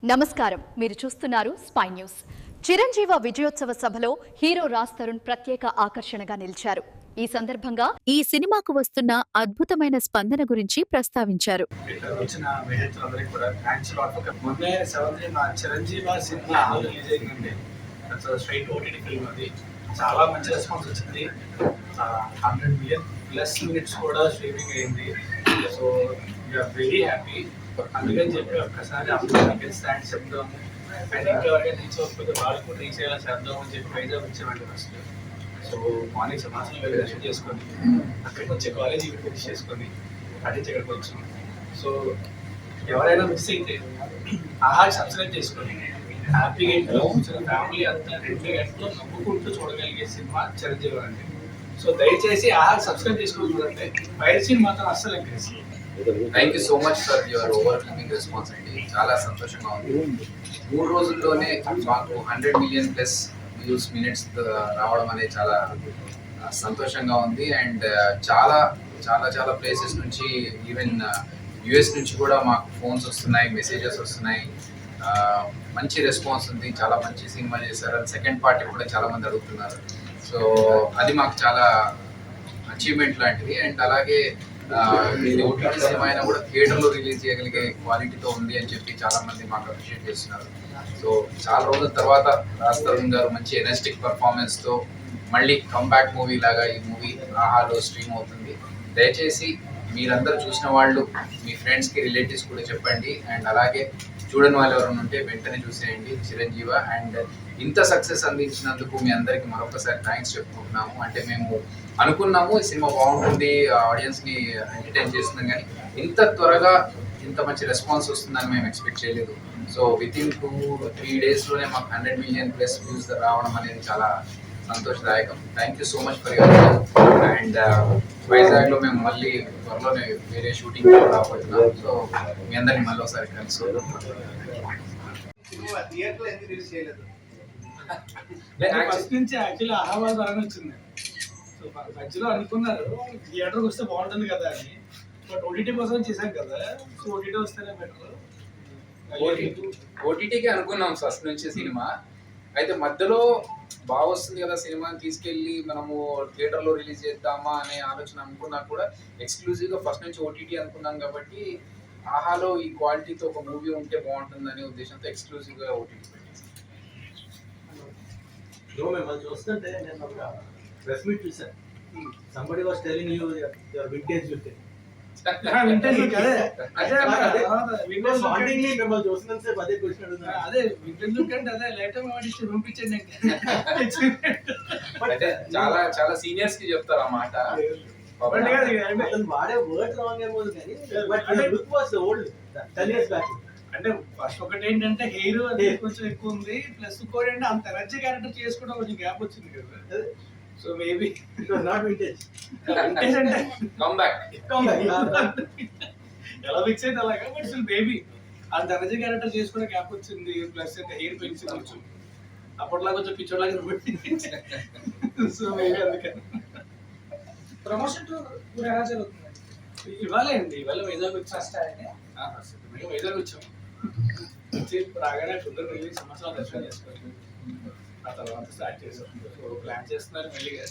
నమస్కారం, మీరు చూస్తున్నారు స్పై న్యూస్. చిరంజీవి విజయోత్సవ సభలో హీరో రాజ్ తరుణ్ ప్రత్యేక ఆకర్షణగా నిలిచారు. ఈ సందర్భంగా ఈ సినిమాకు వస్తున్న అద్భుతమైన స్పందన గురించి ప్రస్తావించారు. చాలా మంచి రెస్పాన్స్ వచ్చింది. 100 మిలియన్ ప్లస్ మినిట్స్ కూడా స్ట్రీమింగ్ అయింది. So we are very happy. అందుకని చెప్పి ఒక్కసారి అందరికీ థ్యాంక్స్ చెప్తాము. అండ్ ఇంకెవరికైనా రీచ్ అవ్వకపోతే వాళ్ళు కూడా రీచ్ అయ్యేలా చేద్దాం అని చెప్పి వైజాగ్ వచ్చేవాళ్ళు ఫస్ట్. సో మార్నింగ్ సమాచారం వెళ్ళి దర్శనం చేసుకొని అక్కడికి వచ్చే కాలేజ్ ఇక్కడ ఫినిష్ చేసుకొని అటు ఇక్కడికి వచ్చాం. సో ఎవరైనా మిస్ అయితే ఆహార్ సబ్స్క్రైబ్ చేసుకొని హ్యాపీగా ఇంట్లో కూర్చొని ఫ్యామిలీ అంతా 2 గంటలు నవ్వుకుంటూ చూడగలిగే సినిమా చిరంజీవి అండి. సో దయచేసి ఆహార్ సబ్స్క్రైబ్ చేసుకొని చూడండి. ఫైర్ సీన్ మాత్రం అస్సలు encourage. Thank you so much for your overwhelming response అండి. చాలా సంతోషంగా ఉంది. 3 రోజుల్లోనే మాకు 100 మిలియన్ ప్లస్ వ్యూస్ మినిట్స్ రావడం అనేది చాలా సంతోషంగా ఉంది. అండ్ చాలా చాలా చాలా ప్లేసెస్ నుంచి ఈవెన్ యుఎస్ నుంచి కూడా మాకు ఫోన్స్ వస్తున్నాయి, మెసేజెస్ వస్తున్నాయి. మంచి రెస్పాన్స్ ఉంది. చాలా మంచి సినిమా చేశారు. సెకండ్ పార్ట్ కూడా చాలా మంది అడుగుతున్నారు. సో అది మాకు చాలా అచీవ్మెంట్ లాంటిది. అండ్ అలాగే ఇది ఓటీటీ సినిమా అయినా కూడా థియేటర్లో రిలీజ్ చేయగలిగే క్వాలిటీతో ఉంది అని చెప్పి చాలా మంది మాకు అప్రిషియేట్ చేస్తున్నారు. సో చాలా రోజుల తర్వాత రాజ్ తరుణ్ గారు మంచి ఎనర్జిటిక్ పర్ఫార్మెన్స్తో మళ్ళీ కంబ్యాక్ మూవీ లాగా ఈ మూవీ ఆహాలో స్ట్రీమ్ అవుతుంది. దయచేసి మీరందరూ చూసిన వాళ్ళు మీ ఫ్రెండ్స్కి, రిలేటివ్స్ కూడా చెప్పండి. అండ్ అలాగే చూడని వాళ్ళు ఎవరైనా ఉంటే వెంటనే చూసేయండి చిరంజీవి. అండ్ ఇంత సక్సెస్ అందించినందుకు మీ అందరికీ మరొకసారి థ్యాంక్స్ చెప్పుకుంటున్నాము. అంటే మేము అనుకున్నాము ఈ సినిమా బాగుంటుంది, ఆడియన్స్ని ఎంటర్టైన్ చేస్తున్నాం, కానీ ఇంత త్వరగా ఇంత మంచి రెస్పాన్స్ వస్తుందని మేము ఎక్స్పెక్ట్ చేయలేదు. సో వితిన్ 2-3 డేస్లోనే మాకు 100 మిలియన్ ప్లస్ వ్యూస్ రావడం అనేది చాలా సంతోషదాయకం. Thank you so much for your help. And వైజాగ్లో మేము మళ్ళీ త్వరలోనే వేరే షూటింగ్ రాబోతున్నాం. సో మీ అందరినీ మళ్ళీ ఒకసారి కలుసుకోవాలి. ఫస్ట్ నుంచి యాక్చువల్లీ అహ్లాబాద్ వరకు వచ్చింది. సో మధ్యలో అనుకున్నారు థియేటర్కి వస్తే బాగుంటుంది కదా అని, బట్ ఓటీటీ కోసం చేశాం కదా. సో ఓటీటీ వస్తేనే బెటర్. ఓటీటీకి అనుకున్నాం ఫస్ట్ నుంచి సినిమా. అయితే మధ్యలో బాగా వస్తుంది కదా సినిమాని తీసుకెళ్ళి మనము థియేటర్లో రిలీజ్ చేద్దామా అనే ఆలోచన అనుకున్నా కూడా ఎక్స్క్లూజివ్గా ఫస్ట్ నుంచి ఓటీటీ అనుకున్నాం. కాబట్టి ఆహాలో ఈ క్వాలిటీతో ఒక మూవీ ఉంటే బాగుంటుందనే ఉద్దేశంతో ఎక్స్క్లూజివ్గా ఓటీటీ పెట్టేసి మిమ్మల్ని చూస్తుంటే నేను ఒక ప్రెస్ మీట్ చూసాను. Somebody was telling you your vintage look. మిమ్మల్ని చూసినంతసేపు అదే క్వశ్చన్ అడుగుతున్నా. అదే వింటేజ్ లుక్ అంటే అదే లైటర్ పంపించండి. చాలా చాలా సీనియర్స్ కి చెప్తారు ఆ మాట. వాడే వర్డ్ రాంగ్ ఏమో కానీ look was old 10 years back. అంటే ఫస్ట్ ఒకటి ఏంటంటే హెయిర్ అది కొంచెం ఎక్కువ ఉంది, ప్లస్ ఇంకోటి అంటే అంత ఎనర్జీ క్యారెక్టర్ చేసుకోవడం కొంచెం గ్యాప్ వచ్చింది కదా. So maybe it was not vintage. Vintage అంటే కమ్బ్యాక్ ఎలా ఫిక్స్ అయితే అలాగా, బట్ స్టిల్ బేబీ అంత ఎనర్జీ క్యారెక్టర్ చేసుకునే గ్యాప్ వచ్చింది. ప్లస్ అంటే హెయిర్ పెంచింది కొంచెం, అప్పట్లో కొంచెం పిచ్చోడ్లాగా పెట్టి. సో మేబీ అందుకని ప్రమోషన్ టూర్ ఎలా జరుగుతుంది? ఇవాళ వైజాగ్ వచ్చాం. మేము వైజాగ్ వచ్చాము. వచ్చి రాగానే తొందర వెళ్ళి సంవత్సరాలు దర్శనం చేసుకోవాలి. ఆ తర్వాత స్టార్ట్ చేసాం. సో ప్లాన్ చేస్తున్నారు మెల్లిగా.